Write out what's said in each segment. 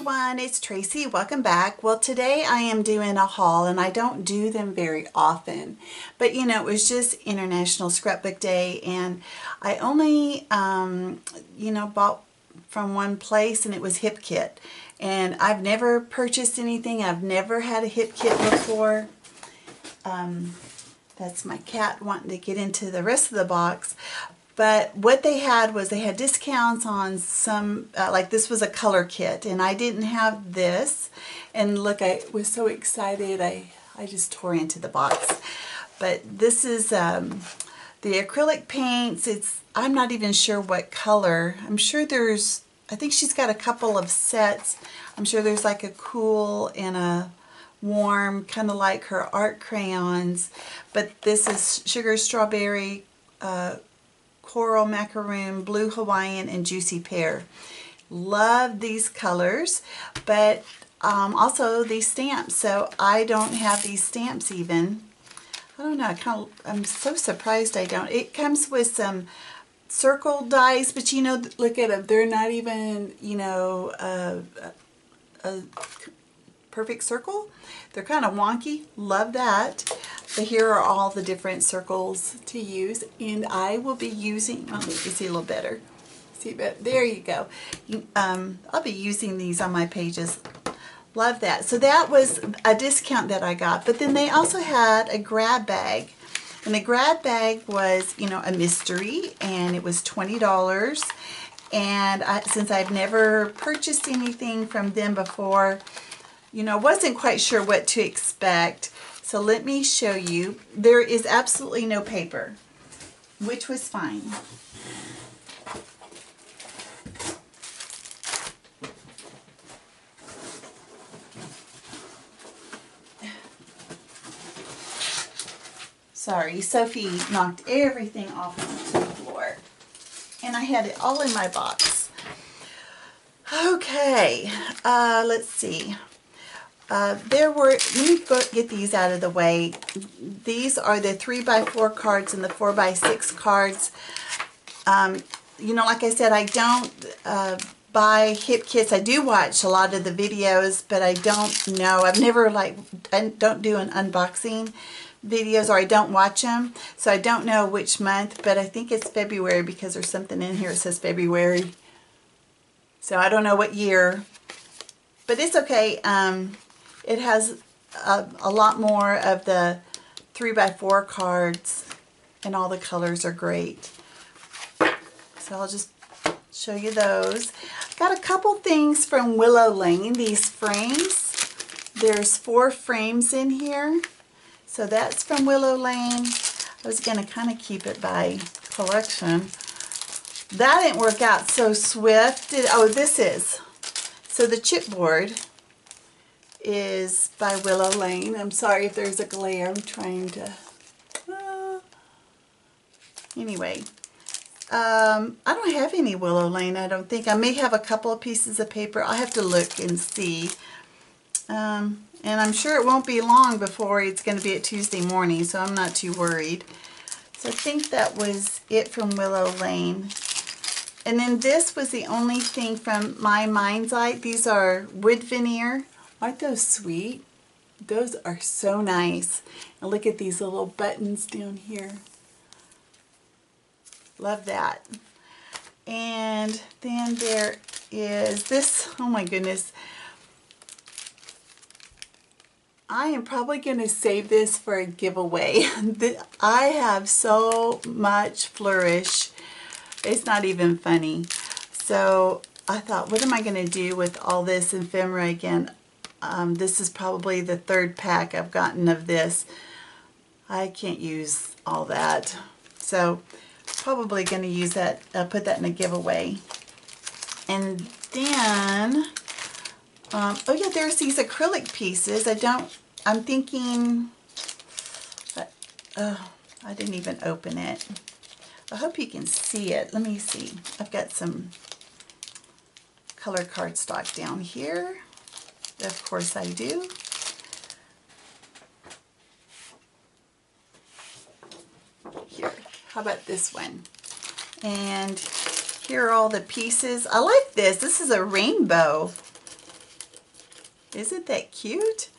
everyone, it's Tracy. Welcome back. Well, today I am doing a haul and I don't do them very often, but you know, it was just International Scrapbook Day and I only bought from one place and it was Hip Kit, and I've never purchased anything. I've never had a Hip Kit before. That's my cat wanting to get into the rest of the box. But what they had was they had discounts on some, like this was a color kit, and I didn't have this. And look, I was so excited, I just tore into the box. But this is the acrylic paints. I'm not even sure what color. I'm sure I think she's got a couple of sets. I'm sure there's like a cool and a warm, kind of like her art crayons. But this is sugar strawberry, coral macaroon, blue Hawaiian, and juicy pear. Love these colors, but also these stamps. So I don't have these stamps even. I don't know, I'm so surprised I don't. It comes with some circle dies, but you know, look at them. They're not even, you know, a perfect circle. They're kind of wonky. Love that. But here are all the different circles to use, and I will be using, let me see a little better. See, but there you go. I'll be using these on my pages. Love that. So that was a discount that I got, but then they also had a grab bag, and the grab bag was, you know, a mystery, and it was $20. And since I've never purchased anything from them before, you know, wasn't quite sure what to expect. So let me show you. There is absolutely no paper, which was fine. Sorry, Sophie knocked everything off onto the floor, and I had it all in my box. Okay, let's see. Let me get these out of the way. These are the 3x4 cards and the 4x6 cards. You know, like I said, I don't buy Hip Kits. I do watch a lot of the videos, but I don't know. I've never, I don't do an unboxing videos, or I don't watch them. So I don't know which month, but I think it's February because there's something in here that says February. So I don't know what year, but it's okay. It has a lot more of the 3x4 cards, and all the colors are great. So I'll just show you those. Got a couple things from Willow Lane, these frames. There's 4 frames in here. So that's from Willow Lane. I was going to kind of keep it by collection. That didn't work out so swift. Oh, this is. So the chipboard is by Willow Lane. I'm sorry if there's a glare. I'm trying to... Anyway, I don't have any Willow Lane, I don't think. I may have a couple of pieces of paper. I'll have to look and see. And I'm sure it won't be long before it's going to be at Tuesday morning, so I'm not too worried. So I think that was it from Willow Lane. And then this was the only thing from My Mind's Eye. These are wood veneer. Aren't those sweet? Those are so nice. And look at these little buttons down here. Love that. And then there is this, oh my goodness. I am probably going to save this for a giveaway. I have so much Flourish. It's not even funny. So I thought, what am I going to do with all this ephemera again? This is probably the 3rd pack I've gotten of this. I can't use all that. So probably going to use that, put that in a giveaway. And then, oh yeah, there's these acrylic pieces. I'm thinking, oh, I didn't even open it. I hope you can see it. Let me see. I've got some color cardstock down here. Of course I do. Here, how about this one? And here are all the pieces. I like this. This is a rainbow. Isn't that cute?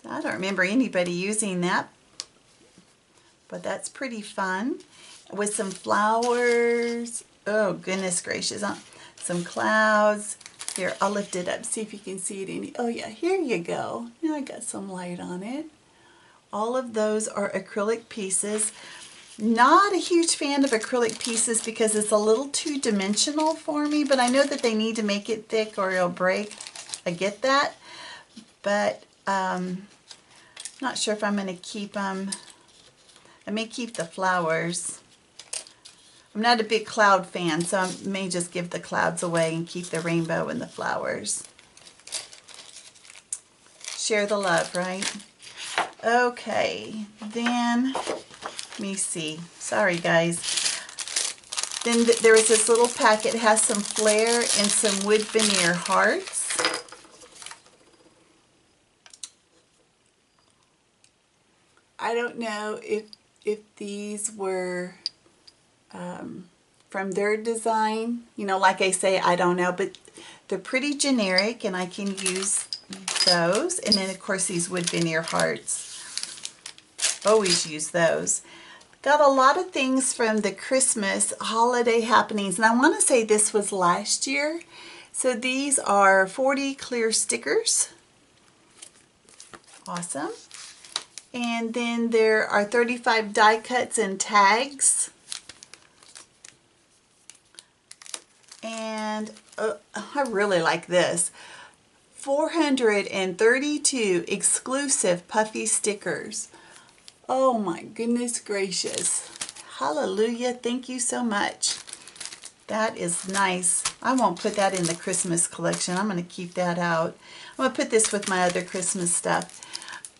I don't remember anybody using that, but that's pretty fun. With some flowers. Oh, goodness gracious. Some clouds. Here, I'll lift it up, see if you can see it any. Oh yeah, here you go. Now I got some light on it. All of those are acrylic pieces. Not a huge fan of acrylic pieces because it's a little too dimensional for me, but I know that they need to make it thick or it'll break. I get that, but not sure if I'm going to keep them. I may keep the flowers. I'm not a big cloud fan, so I may just give the clouds away and keep the rainbow and the flowers. Share the love, right? Okay, then, let me see. Sorry, guys. Then there was this little packet. It has some flair and some wood veneer hearts. I don't know if these were from their design. You know, like I say, I don't know, but they're pretty generic and I can use those. And then of course these wood veneer hearts. Always use those. Got a lot of things from the Christmas holiday happenings, and I want to say this was last year. So these are 40 clear stickers. Awesome. And then there are 35 die cuts and tags. And I really like this. 432 exclusive puffy stickers. Oh my goodness gracious. Hallelujah. Thank you so much. That is nice. I won't put that in the Christmas collection. I'm going to keep that out. I'm going to put this with my other Christmas stuff.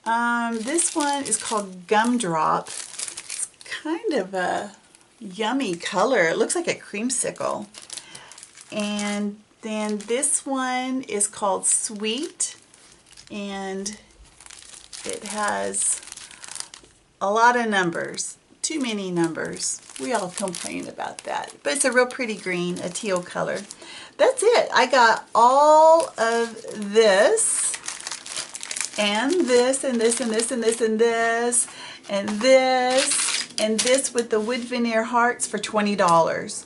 This one is called Gumdrop. It's kind of a yummy color. It looks like a creamsicle. And then this one is called Sweet. And it has a lot of numbers. Too many numbers. We all complain about that. But it's a real pretty green, a teal color. That's it. I got all of this. And this, and this, and this, and this, and this, and this, and this with the wood veneer hearts for $20.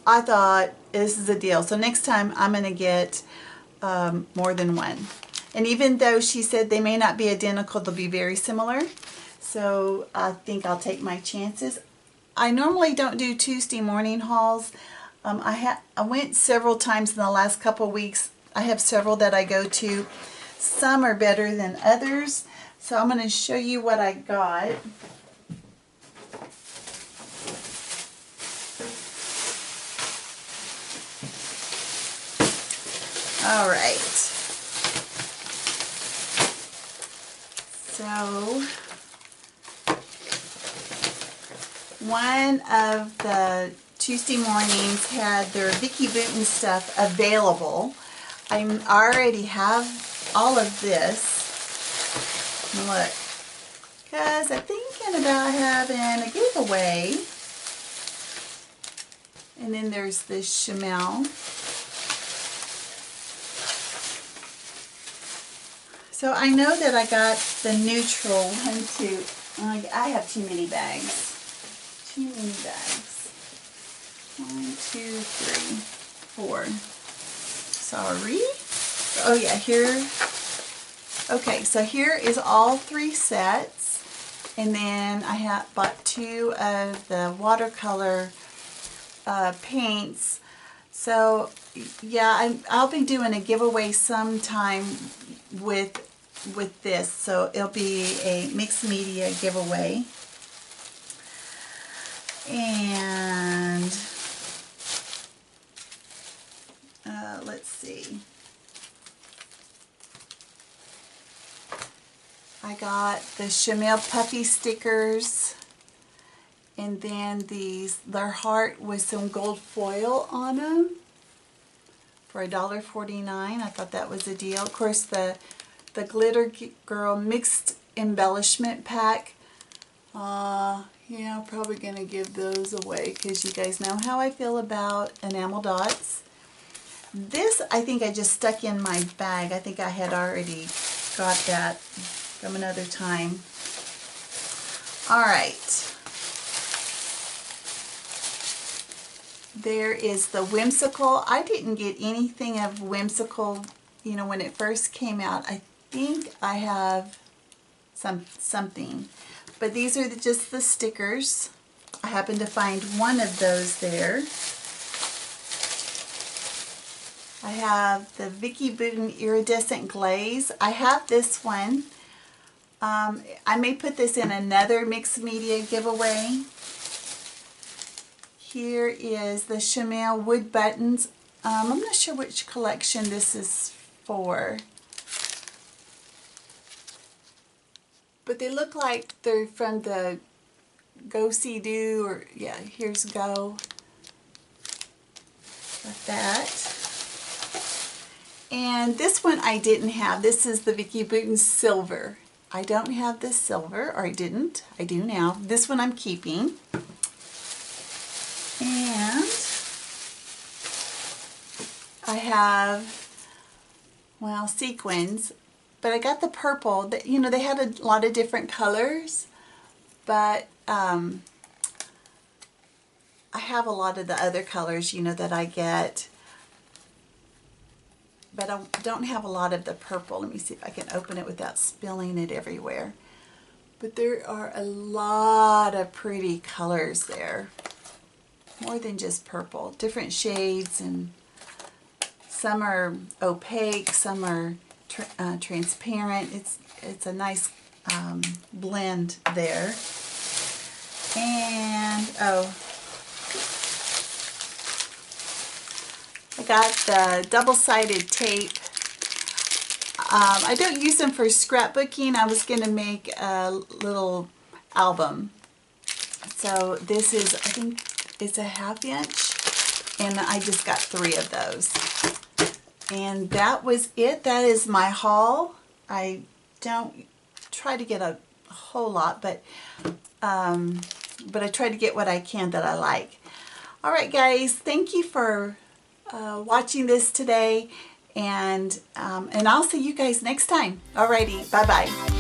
I thought this is a deal. So next time I'm going to get more than one. And even though she said they may not be identical, they'll be very similar. So I think I'll take my chances. I normally don't do Tuesday morning hauls. I went several times in the last couple weeks. I have several that I go to. Some are better than others. So I'm going to show you what I got. All right. So one of the Tuesday mornings had their Vicky Booten stuff available. I already have all of this. Look, because I'm thinking about having a giveaway. And then there's this Chamel. So I know that I got the neutral one too. I have too many bags. Too many bags. 1, 2, 3, 4. Sorry. Oh yeah, here. Okay, so here is all 3 sets. And then I bought 2 of the watercolor paints. So yeah, I'll be doing a giveaway sometime with this. So it'll be a mixed media giveaway. And let's see. I got the Chamel puffy stickers, and then their heart with some gold foil on them for $1.49. I thought that was a deal. Of course, the Glitter Girl mixed embellishment pack. Yeah, I'm probably going to give those away because you guys know how I feel about enamel dots. This I think I just stuck in my bag. I think I had already got that from another time. All right. There is the Whimsical. I didn't get anything of Whimsical, you know, when it first came out. I think I have something. But these are just the stickers. I happened to find one of those there. I have the Vicki Boutin Iridescent Glaze. I have this one. I may put this in another mixed media giveaway. Here is the Chamel Wood Buttons. I'm not sure which collection this is for, but they look like they're from the Go See Do, or yeah, here's Go. Like that. And this one I didn't have. This is the Vicki Boutin Silver. I don't have this silver, or I didn't. I do now. This one I'm keeping. And I have, well, sequins, but I got the purple. You know, they had a lot of different colors, but I have a lot of the other colors, you know, that I get, but I don't have a lot of the purple. Let me see if I can open it without spilling it everywhere. But there are a lot of pretty colors there. More than just purple, different shades, and some are opaque, some are transparent. It's a nice blend there. And oh, I got the double-sided tape. I don't use them for scrapbooking. I was going to make a little album. So this is, I think, it's a 1/2 inch, and I just got 3 of those. And that was it. That is my haul. I don't try to get a whole lot, but I try to get what I can that I like. All right, guys, thank you for watching this today, and I'll see you guys next time. Alrighty, bye-bye.